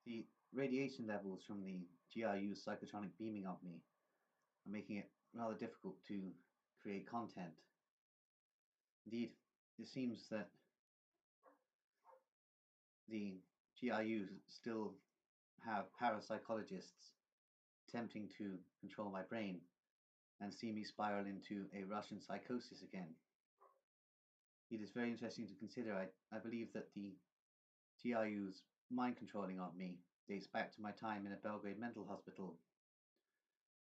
The radiation levels from the GRU's psychotronic beaming of me are making it rather difficult to create content. Indeed, it seems that the GRUs still have parapsychologists attempting to control my brain and see me spiral into a Russian psychosis again. It is very interesting to consider. I believe that the GRU's mind controlling of me dates back to my time in a Belgrade mental hospital.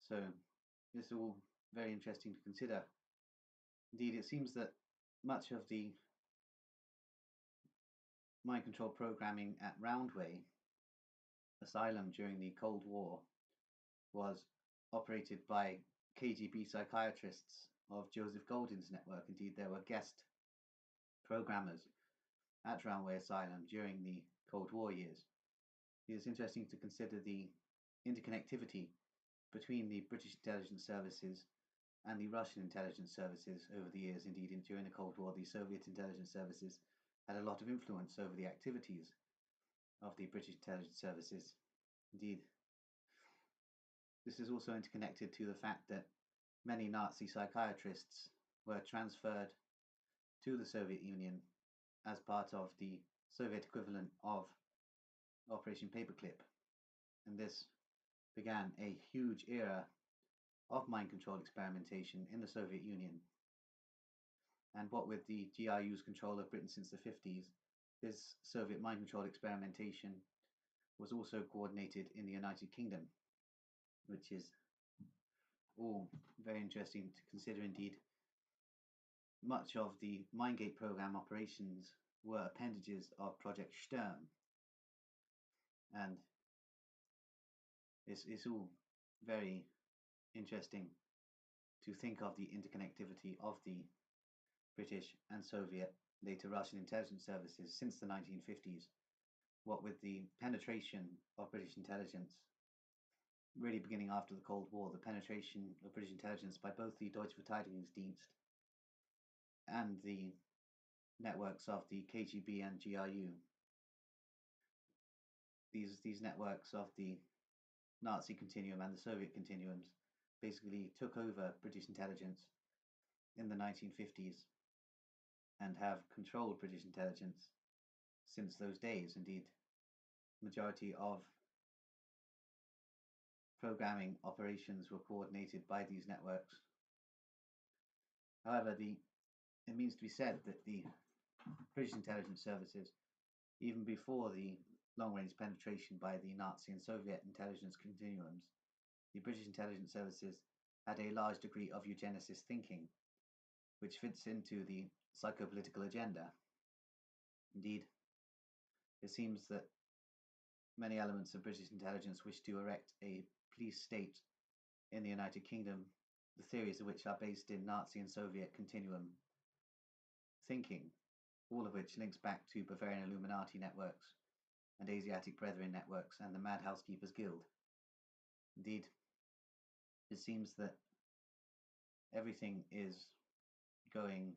So it's all very interesting to consider. Indeed, it seems that much of the mind control programming at Roundway Asylum during the Cold War was operated by KGB psychiatrists of Joseph Goldin's network. Indeed, there were guest programmers at Roundway Asylum during the Cold War years. It is interesting to consider the interconnectivity between the British intelligence services and the Russian intelligence services over the years. Indeed, during the Cold War, the Soviet intelligence services had a lot of influence over the activities of the British intelligence services. Indeed, this is also interconnected to the fact that many Nazi psychiatrists were transferred to the Soviet Union as part of the Soviet equivalent of Operation Paperclip. And this began a huge era of mind control experimentation in the Soviet Union. And what with the GRU's control of Britain since the 50s, this Soviet mind control experimentation was also coordinated in the United Kingdom, which is all very interesting to consider indeed. Much of the Mindgate program operations were appendages of Project Sturm, and it's all very interesting to think of the interconnectivity of the British and Soviet, later Russian intelligence services since the 1950s, what with the penetration of British intelligence really beginning after the Cold War, the penetration of British intelligence by both the Deutsche Verteidigungsdienst and the networks of the KGB and GRU. These networks of the Nazi continuum and the Soviet continuums basically took over British intelligence in the 1950s and have controlled British intelligence since those days. Indeed, majority of programming operations were coordinated by these networks. However, it means to be said that the British intelligence services, even before the long-range penetration by the Nazi and Soviet intelligence continuums, the British intelligence services had a large degree of eugenicist thinking, which fits into the psychopolitical agenda. Indeed, it seems that many elements of British intelligence wish to erect a police state in the United Kingdom, the theories of which are based in Nazi and Soviet continuum thinking, all of which links back to Bavarian Illuminati networks and Asiatic Brethren networks and the Mad Housekeepers Guild. Indeed, it seems that everything is going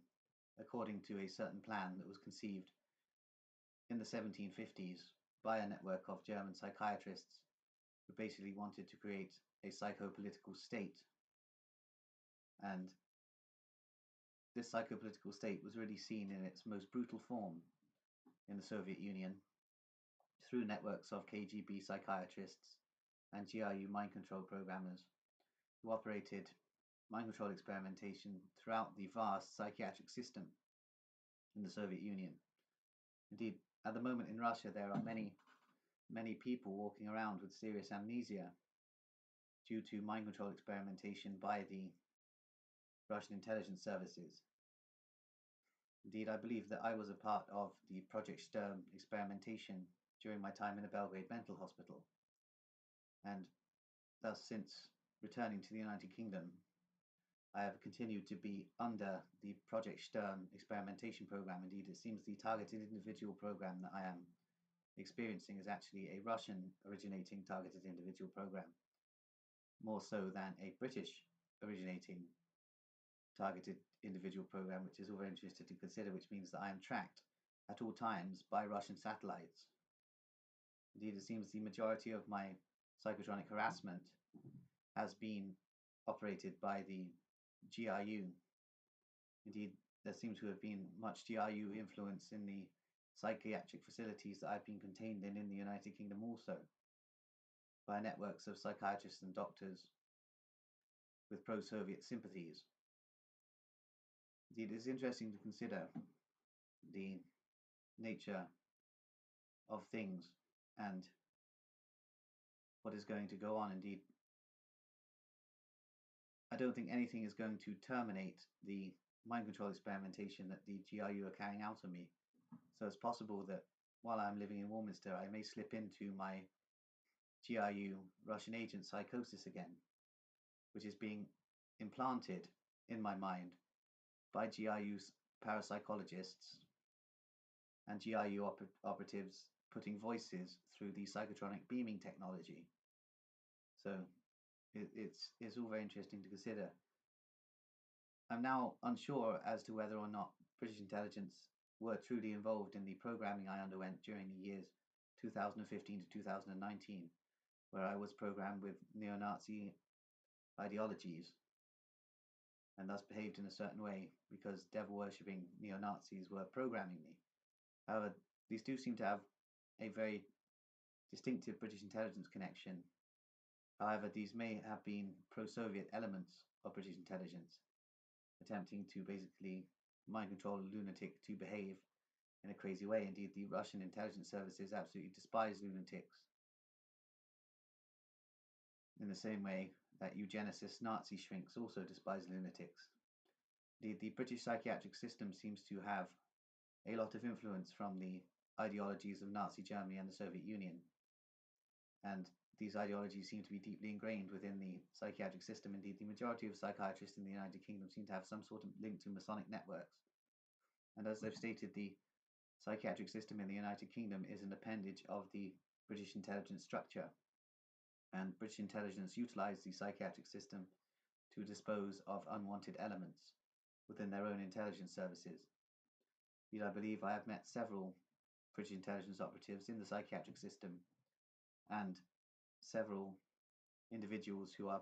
according to a certain plan that was conceived in the 1750s by a network of German psychiatrists who basically wanted to create a psychopolitical state. And this psychopolitical state was really seen in its most brutal form in the Soviet Union through networks of KGB psychiatrists and GRU mind control programmers who operated mind control experimentation throughout the vast psychiatric system in the Soviet Union. Indeed, at the moment in Russia, there are many people walking around with serious amnesia due to mind control experimentation by the Russian intelligence services. Indeed, I believe that I was a part of the Project Sturm experimentation during my time in a Belgrade mental hospital, and thus since returning to the United Kingdom, I have continued to be under the Project Sturm experimentation program. Indeed, it seems the targeted individual program that I am experiencing is actually a Russian originating targeted individual program, more so than a British originating targeted individual program, which is all very interesting to consider, which means that I am tracked at all times by Russian satellites. Indeed, it seems the majority of my psychotronic harassment has been operated by the GRU. Indeed, there seems to have been much GRU influence in the psychiatric facilities that I've been contained in the United Kingdom also, by networks of psychiatrists and doctors with pro-Soviet sympathies. Indeed, it is interesting to consider the nature of things and what is going to go on. Indeed, I don't think anything is going to terminate the mind control experimentation that the GRU are carrying out on me. So it's possible that while I'm living in Warminster, I may slip into my GRU Russian agent psychosis again, which is being implanted in my mind by GRU's parapsychologists and GRU operatives putting voices through the psychotronic beaming technology. So it's all very interesting to consider. I'm now unsure as to whether or not British intelligence were truly involved in the programming I underwent during the years 2015 to 2019, where I was programmed with neo-Nazi ideologies and thus behaved in a certain way because devil-worshipping neo-Nazis were programming me. However, these do seem to have a very distinctive British intelligence connection. However, these may have been pro-Soviet elements of British intelligence, attempting to basically mind control a lunatic to behave in a crazy way. Indeed, the Russian intelligence services absolutely despise lunatics, in the same way that eugenicist Nazi shrinks also despise lunatics. Indeed, the British psychiatric system seems to have a lot of influence from the ideologies of Nazi Germany and the Soviet Union. And these ideologies seem to be deeply ingrained within the psychiatric system. Indeed, the majority of psychiatrists in the United Kingdom seem to have some sort of link to Masonic networks. And as they've stated, the psychiatric system in the United Kingdom is an appendage of the British intelligence structure. And British intelligence utilized the psychiatric system to dispose of unwanted elements within their own intelligence services. Indeed, I believe I have met several British intelligence operatives in the psychiatric system and several individuals who are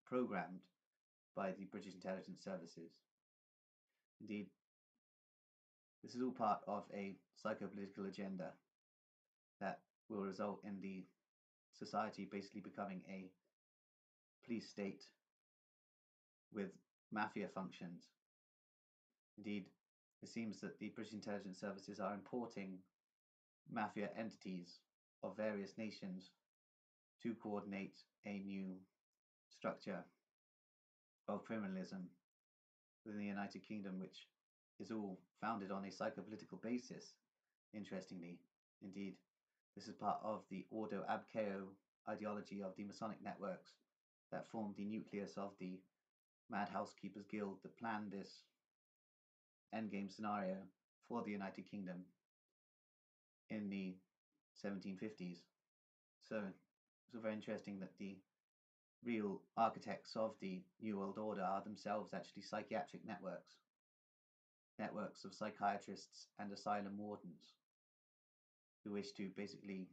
programmed by the British intelligence services. Indeed, this is all part of a psychopolitical agenda that will result in the society basically becoming a police state with mafia functions. Indeed, it seems that the British intelligence services are importing mafia entities of various nations to coordinate a new structure of criminalism within the United Kingdom, which is all founded on a psychopolitical basis, interestingly. Indeed, this is part of the Ordo ab Chao ideology of the Masonic networks that formed the nucleus of the Mad Housekeepers Guild that planned this endgame scenario for the United Kingdom in the 1750s. So it's very interesting that the real architects of the New World Order are themselves actually psychiatric networks of psychiatrists and asylum wardens who wish to basically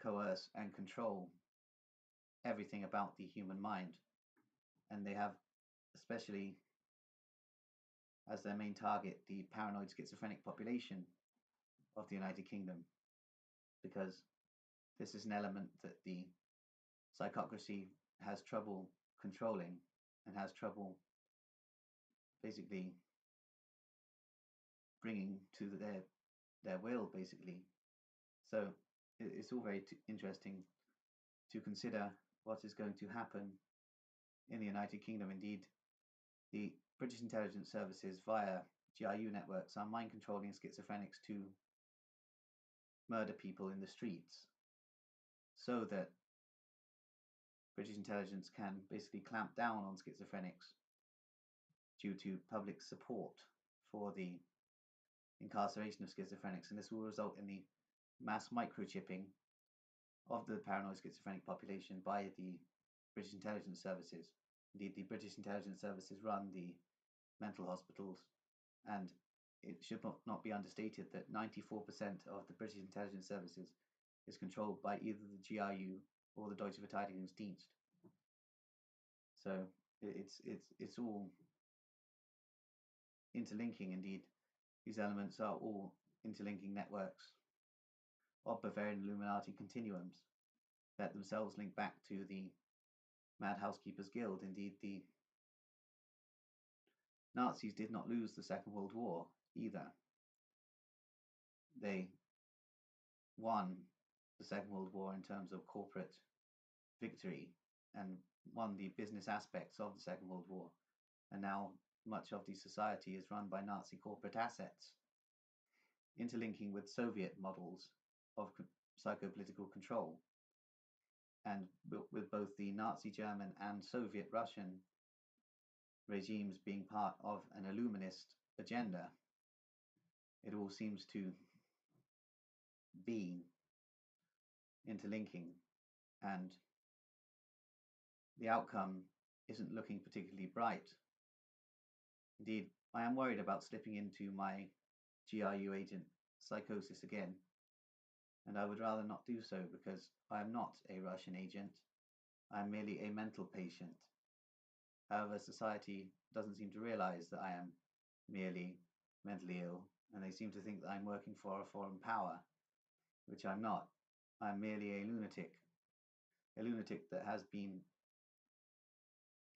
coerce and control everything about the human mind. And they have especially as their main target the paranoid schizophrenic population of the United Kingdom, because this is an element that the Psychocracy has trouble controlling and has trouble basically bringing to their will, basically. So it's all very interesting to consider what is going to happen in the United Kingdom. Indeed, the British intelligence services via GRU networks are mind controlling schizophrenics to murder people in the streets so that British intelligence can basically clamp down on schizophrenics due to public support for the incarceration of schizophrenics, and this will result in the mass microchipping of the paranoid schizophrenic population by the British intelligence services. Indeed, the British intelligence services run the mental hospitals, and it should not be understated that 94% of the British intelligence services is controlled by either the GRU or the Deutsche Verteidigungsdienst. So it's all interlinking. Indeed, these elements are all interlinking networks of Bavarian Illuminati continuums that themselves link back to the Mad Housekeepers Guild. Indeed, the Nazis did not lose the Second World War either. They won the Second World War in terms of corporate victory and won the business aspects of the Second World War. And now much of the society is run by Nazi corporate assets, interlinking with Soviet models of psychopolitical control, and with both the Nazi German and Soviet Russian regimes being part of an Illuminist agenda. It all seems to be interlinking, and the outcome isn't looking particularly bright. Indeed, I am worried about slipping into my GRU agent psychosis again, and I would rather not do so because I am not a Russian agent. I am merely a mental patient. However, society doesn't seem to realize that I am merely mentally ill, and they seem to think that I'm working for a foreign power, which I'm not. I'm merely a lunatic that has been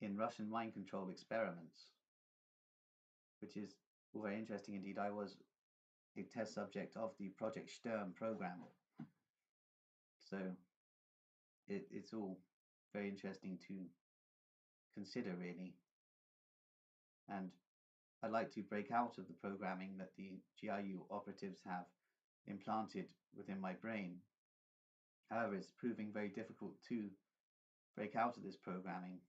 in Russian mind control experiments, which is all very interesting indeed. I was a test subject of the Project Sturm program, so it's all very interesting to consider, really. And I'd like to break out of the programming that the GRU operatives have implanted within my brain. However, it's proving very difficult to break out of this programming.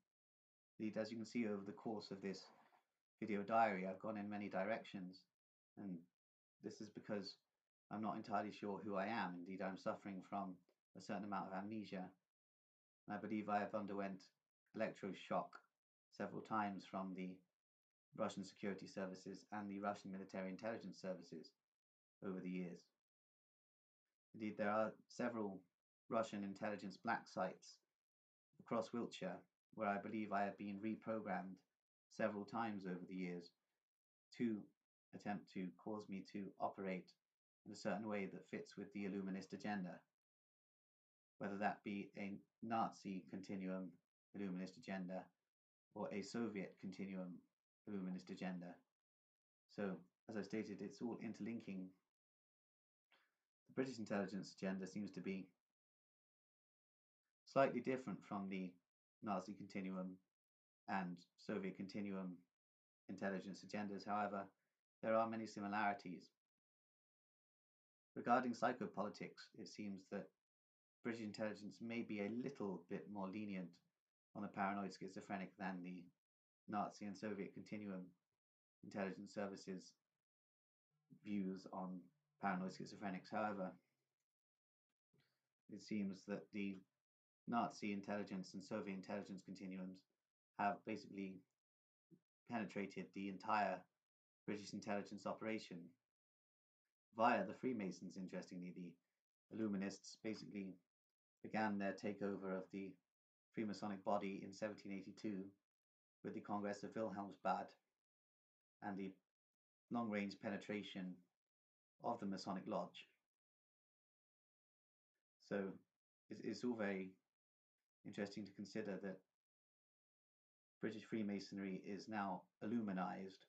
Indeed, as you can see over the course of this video diary, I've gone in many directions, and this is because I'm not entirely sure who I am. Indeed, I'm suffering from a certain amount of amnesia, and I believe I have underwent electroshock several times from the Russian security services and the Russian military intelligence services over the years. Indeed, there are several Russian intelligence black sites across Wiltshire where I believe I have been reprogrammed several times over the years to attempt to cause me to operate in a certain way that fits with the Illuminist agenda, whether that be a Nazi continuum Illuminist agenda or a Soviet continuum Illuminist agenda. So, as I stated, it's all interlinking. The British intelligence agenda seems to be slightly different from the Nazi continuum and Soviet continuum intelligence agendas. However, there are many similarities. Regarding psychopolitics, it seems that British intelligence may be a little bit more lenient on the paranoid schizophrenic than the Nazi and Soviet continuum intelligence services views on paranoid schizophrenics. However, it seems that the Nazi intelligence and Soviet intelligence continuums have basically penetrated the entire British intelligence operation via the Freemasons. Interestingly, the Illuminists basically began their takeover of the Freemasonic body in 1782 with the Congress of Wilhelmsbad and the long-range penetration of the Masonic Lodge. So it's all very interesting to consider that British Freemasonry is now Illuminized,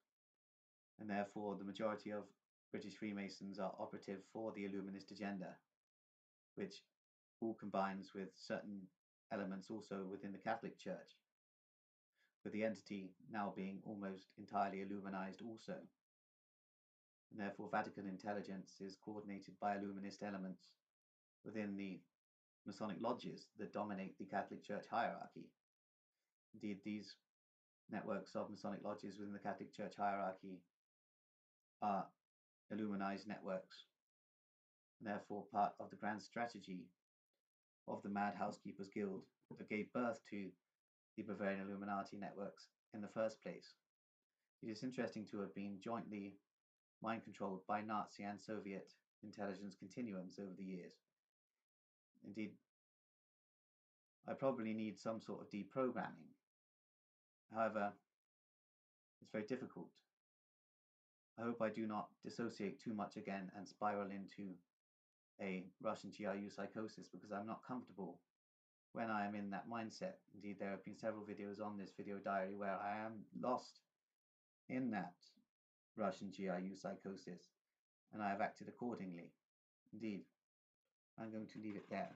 and therefore the majority of British Freemasons are operative for the Illuminist agenda, which all combines with certain elements also within the Catholic Church, with the entity now being almost entirely Illuminized also. And therefore Vatican intelligence is coordinated by Illuminist elements within the Masonic lodges that dominate the Catholic Church hierarchy. Indeed, these networks of Masonic lodges within the Catholic Church hierarchy are Illuminized networks, and therefore part of the grand strategy of the Mad Housekeepers Guild that gave birth to the Bavarian Illuminati networks in the first place. It is interesting to have been jointly mind controlled by Nazi and Soviet intelligence continuums over the years. Indeed, I probably need some sort of deprogramming. However, it's very difficult. I hope I do not dissociate too much again and spiral into a Russian GRU psychosis, because I'm not comfortable when I am in that mindset. Indeed, there have been several videos on this video diary where I am lost in that Russian GRU psychosis, and I have acted accordingly. Indeed, I'm going to leave it there.